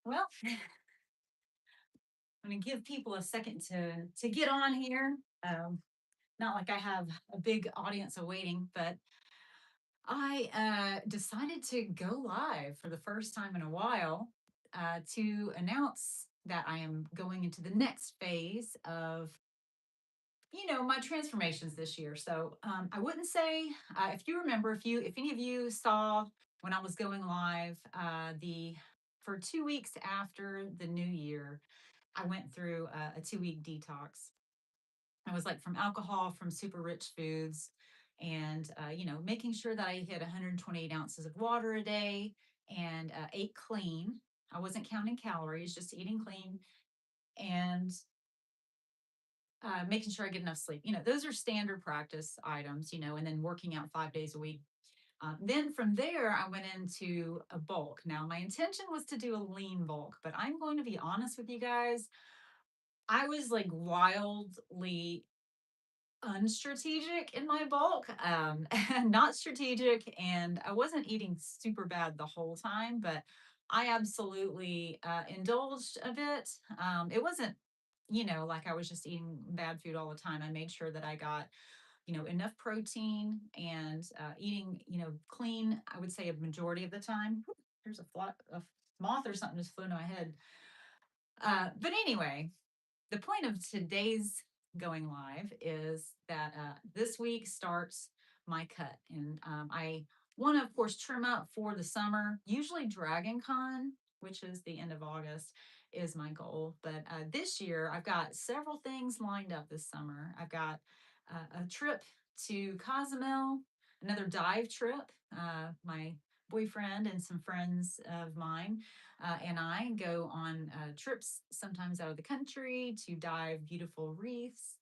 Well, I'm going to give people a second to get on here. Um, Not like I have a big audience awaiting, but I decided to go live for the first time in a while to announce that I am going into the next phase of my transformations this year. So I wouldn't say if you remember, if any of you saw when I was going live the for 2 weeks after the new year, I went through a 2 week detox. I was like from alcohol, from super rich foods, and making sure that I hit 128 ounces of water a day and ate clean. I wasn't counting calories, just eating clean and making sure I get enough sleep. Those are standard practice items. And then working out 5 days a week. Then from there, I went into a bulk. Now, my intention was to do a lean bulk, but I'm going to be honest with you guys. I was like wildly unstrategic in my bulk, not strategic, and I wasn't eating super bad the whole time, but I absolutely indulged a bit. It wasn't, like I was just eating bad food all the time. I made sure that I got, enough protein and eating, clean. I would say a majority of the time. There's a moth or something just flew into my head. But anyway, the point of today's going live is that this week starts my cut. And I want to, of course, trim up for the summer. Usually, Dragon Con, which is the end of August, is my goal. But this year, I've got several things lined up this summer. I've got a trip to Cozumel, another dive trip. My boyfriend and some friends of mine and I go on trips sometimes out of the country to dive beautiful reefs.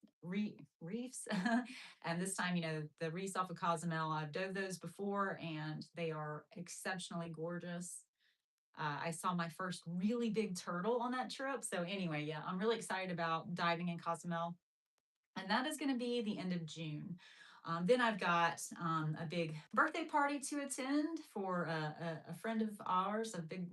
And this time, the reefs off of Cozumel, I've dove those before and they are exceptionally gorgeous. I saw my first really big turtle on that trip. So, anyway, yeah, I'm really excited about diving in Cozumel. And that is going to be the end of June. Then I've got a big birthday party to attend for a friend of ours, a big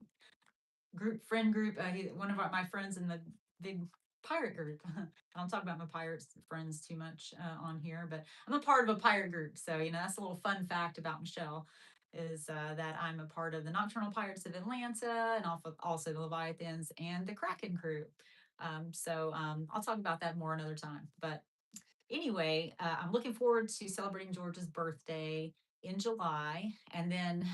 friend group. One of my friends in the big pirate group. I don't talk about my pirates friends too much on here, but I'm a part of a pirate group. So that's a little fun fact about Michelle is that I'm a part of the Nocturnal Pirates of Atlanta and also the Leviathans and the Kraken crew. So I'll talk about that more another time. But anyway, I'm looking forward to celebrating George's birthday in July. And then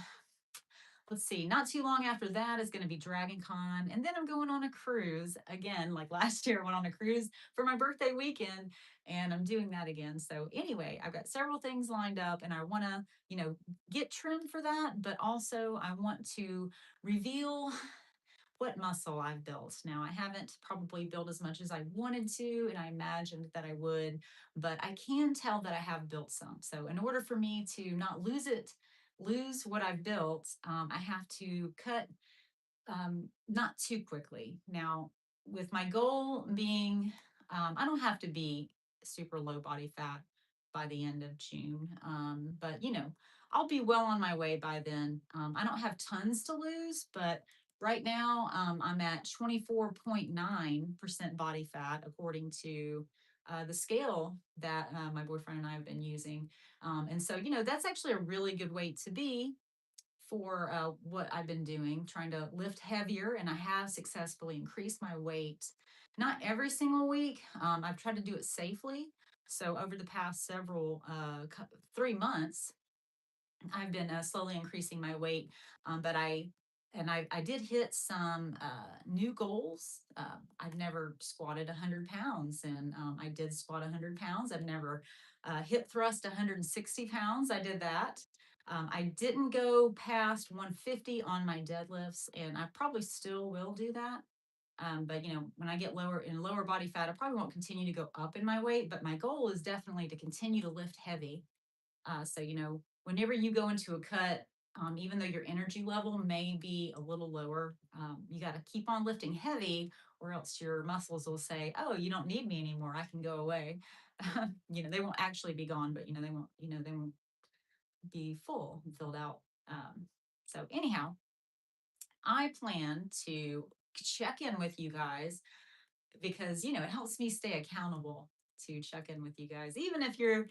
let's see, not too long after that is going to be Dragon Con. And then I'm going on a cruise again, like last year, I went on a cruise for my birthday weekend and I'm doing that again. So, anyway, I've got several things lined up and I want to, get trimmed for that. But also, I want to reveal what muscle I've built. Now, I haven't probably built as much as I wanted to, and I imagined that I would, but I can tell that I have built some. So, in order for me to not lose what I've built, I have to cut not too quickly. Now, with my goal being, I don't have to be super low body fat by the end of June, but I'll be well on my way by then. I don't have tons to lose, but right now I'm at 24.9% body fat according to the scale that my boyfriend and I have been using. And so, that's actually a really good weight to be for what I've been doing, trying to lift heavier, and I have successfully increased my weight. Not every single week. I've tried to do it safely. So over the past 3 months, I've been slowly increasing my weight. But I did hit some new goals. I've never squatted 100 pounds, and I did squat 100 pounds. I've never hip thrust 160 pounds. I did that. I didn't go past 150 on my deadlifts, and I probably still will do that. But when I get lower body fat, I probably won't continue to go up in my weight. But my goal is definitely to continue to lift heavy. So whenever you go into a cut, even though your energy level may be a little lower, you got to keep on lifting heavy, or else your muscles will say, "Oh, you don't need me anymore. I can go away." They won't actually be gone, but they won't be filled out. So anyhow, I plan to check in with you guys because, it helps me stay accountable to check in with you guys. Even if you're,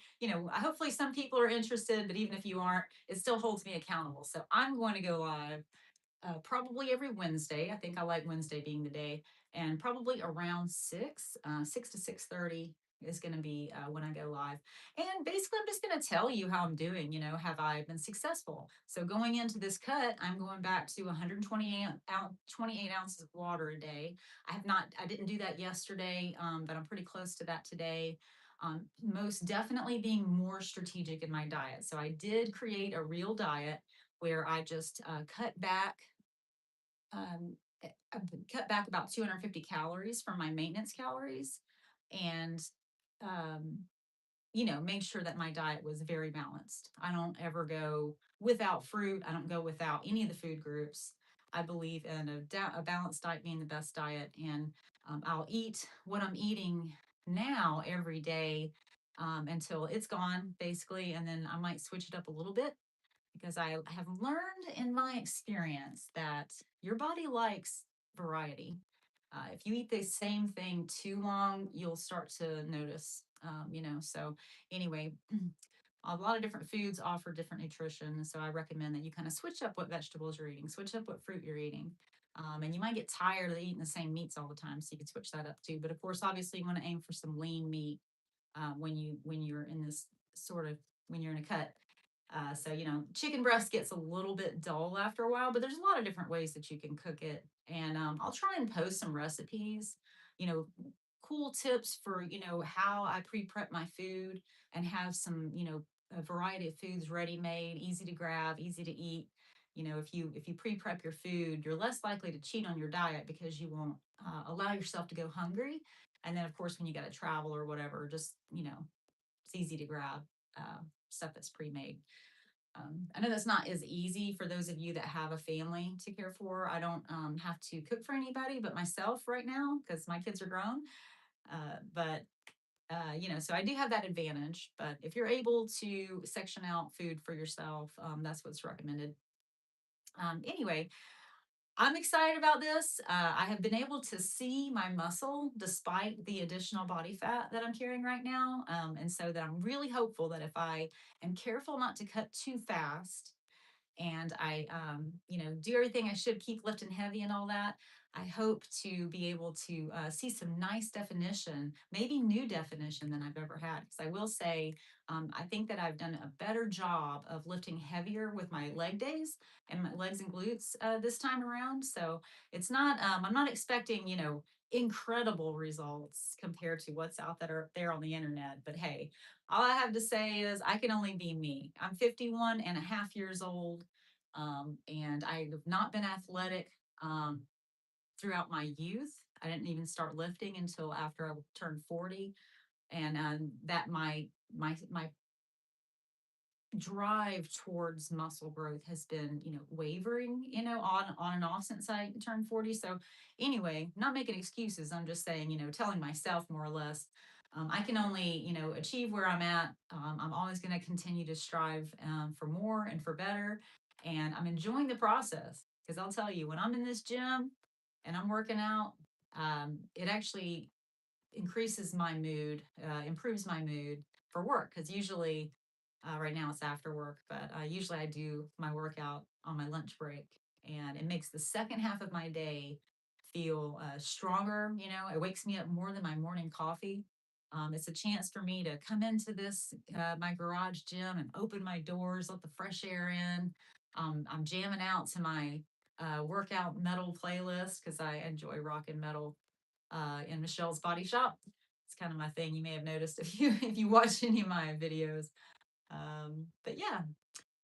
hopefully some people are interested, but even if you aren't, it still holds me accountable. So I'm going to go live probably every Wednesday. I think I like Wednesday being the day, and probably around 6 to 6:30 is going to be when I go live. And basically, I'm just going to tell you how I'm doing. Have I been successful? So going into this cut, I'm going back to 28 ounces of water a day. I have not, I didn't do that yesterday, but I'm pretty close to that today. Most definitely being more strategic in my diet. So I did create a real diet where I just um, I cut back about 250 calories from my maintenance calories, and um, made sure that my diet was very balanced. I don't ever go without fruit. I don't go without any of the food groups. I believe in a balanced diet being the best diet, and I'll eat what I'm eating now every day until it's gone, basically, and then I might switch it up a little bit because I have learned in my experience that your body likes variety. If you eat the same thing too long, you'll start to notice, So, anyway, a lot of different foods offer different nutrition. So, I recommend that you kind of switch up what vegetables you're eating, switch up what fruit you're eating. And you might get tired of eating the same meats all the time, so you can switch that up too. But of course, obviously, you want to aim for some lean meat when you're in this sort of when you're in a cut. So, chicken breast gets a little bit dull after a while, but there's a lot of different ways that you can cook it. And I'll try and post some recipes, you know, cool tips for, how I pre prep my food and have some, a variety of foods ready made, easy to grab, easy to eat. If you pre prep your food, you're less likely to cheat on your diet because you won't allow yourself to go hungry. And then, of course, when you got to travel or whatever, just, it's easy to grab stuff that's pre made. I know that's not as easy for those of you that have a family to care for. I don't have to cook for anybody but myself right now because my kids are grown. But so I do have that advantage. But if you're able to section out food for yourself, that's what's recommended. Anyway, I'm excited about this. I have been able to see my muscle despite the additional body fat that I'm carrying right now. And so that I'm really hopeful that if I am careful not to cut too fast and I, do everything I should, keep lifting heavy and all that. I hope to be able to see some nice definition, maybe new definition than I've ever had. Because I will say, I think that I've done a better job of lifting heavier with my leg days and my legs and glutes this time around. So it's not, I'm not expecting, incredible results compared to what's out there on the internet. But hey, all I have to say is I can only be me. I'm 51 and a half years old, and I have not been athletic throughout my youth. I didn't even start lifting until after I turned 40, and that my drive towards muscle growth has been, wavering, on and off since I turned 40. So anyway, not making excuses. I'm just saying, telling myself more or less, I can only, achieve where I'm at. I'm always going to continue to strive for more and for better. And I'm enjoying the process because I'll tell you, when I'm in this gym and I'm working out, it actually increases my mood, improves my mood for work. Because usually, right now it's after work, but usually I do my workout on my lunch break, and it makes the second half of my day feel stronger. It wakes me up more than my morning coffee. It's a chance for me to come into this my garage gym and open my doors, let the fresh air in. I'm jamming out to my workout metal playlist because I enjoy rock and metal in Michelle's Body Shop. It's kind of my thing. You may have noticed if you watch any of my videos. But yeah,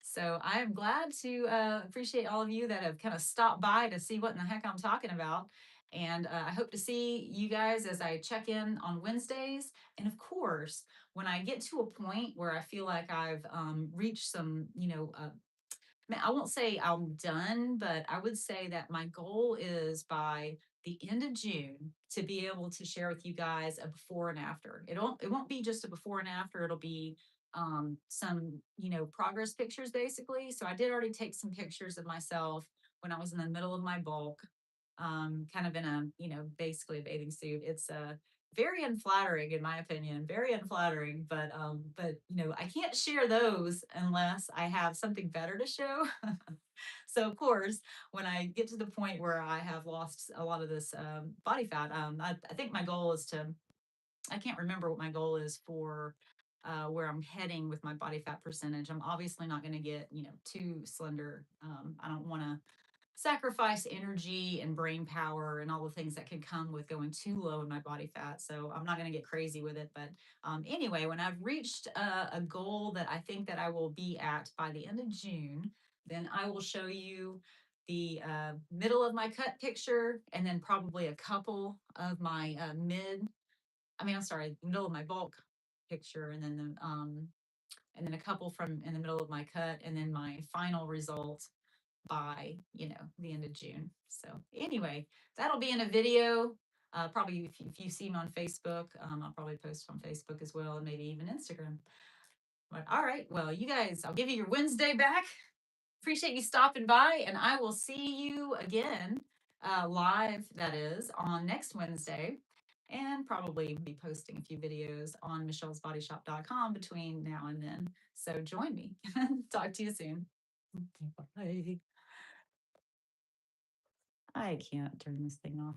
so I am glad to appreciate all of you that have kind of stopped by to see what in the heck I'm talking about. And I hope to see you guys as I check in on Wednesdays. And of course, when I get to a point where I feel like I've reached some, I won't say I'm done, but I would say that my goal is by the end of June to be able to share with you guys a before and after. It won't be just a before and after. It'll be some progress pictures basically. So I did already take some pictures of myself when I was in the middle of my bulk. kind of in a, basically a bathing suit. It's very unflattering in my opinion, very unflattering, but I can't share those unless I have something better to show. So of course, when I get to the point where I have lost a lot of this body fat, I think my goal is to, I can't remember what my goal is for where I'm heading with my body fat percentage. I'm obviously not going to get, too slender. I don't want to sacrifice energy and brain power and all the things that can come with going too low in my body fat. So I'm not going to get crazy with it. But anyway, when I've reached a goal that I think that I will be at by the end of June, then I will show you the middle of my cut picture and then probably a couple of my I'm sorry, middle of my bulk picture and then a couple from in the middle of my cut and then my final result by, the end of June. So anyway, that'll be in a video. Probably if you see me on Facebook, I'll probably post on Facebook as well and maybe even Instagram. But all right, well, you guys, I'll give you your Wednesday back. Appreciate you stopping by, and I will see you again live, that is, on next Wednesday, and probably be posting a few videos on michellesbodyshop.com between now and then. So join me. Talk to you soon. Bye. I can't turn this thing off.